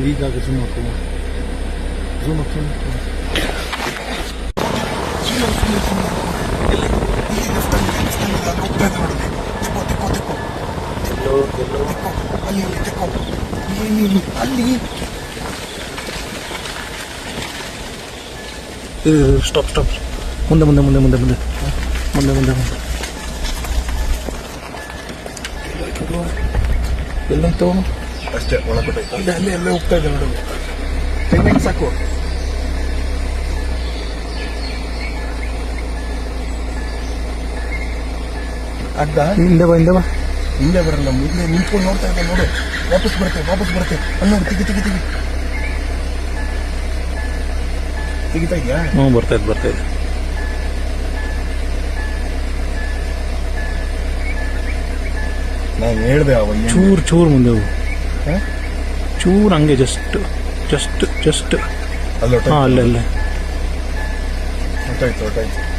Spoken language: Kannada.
ಈಗ ಜೂಮ್ ಹಾಕು ಜೂಮ್ ಹಾಕು ಅಲ್ಲಿ ಸ್ಟಾಪ್ ಸ್ಟಾಪ್ ಮುಂದೆ ಮುಂದೆ ಮುಂದೆ ಮುಂದೆ ಮುಂದೆ ಮುಂದೆ ಮುಂದೆ ಮುಂದೆ ಎಲ್ಲಂತೂ ಅಷ್ಟೇ ಒಳಗಡೆ ಅಲ್ಲೇ ಅಲ್ಲೇ ಅಲ್ಲೇ ಹೋಗ್ತಾ ಇದೆ ನೋಡು ಪೇಮೆಂಟ್ ಸಾಕು ಅಡ್ಡ ಹಿಂದೆ ಬಾ ಹಿಂದೆ ಬರಲ್ಲ ಮುಂದೆ ನಿಂತ್ಕೊಂಡು ನೋಡ್ತಾ ಇದ್ದ ನೋಡು ವಾಪಸ್ ಬರುತ್ತೆ ಅಲ್ಲಿ ನೋಡಿ ತೆಗಿ ತೆಗಿತಾ ಇದೆಯಾ ಬರ್ತಾ ಇದೆ ನಾನು ಹೇಳ್ದೆ ಅವ ಚೂರ್ ಮುಂದೆ ಹೋಗು ಚೂರ್ ಹಂಗೆ ಜಸ್ಟ್ ಅಲ್ಲ ಅಲ್ಲೇ ಹೊಟ್ಟಾಯ್ತು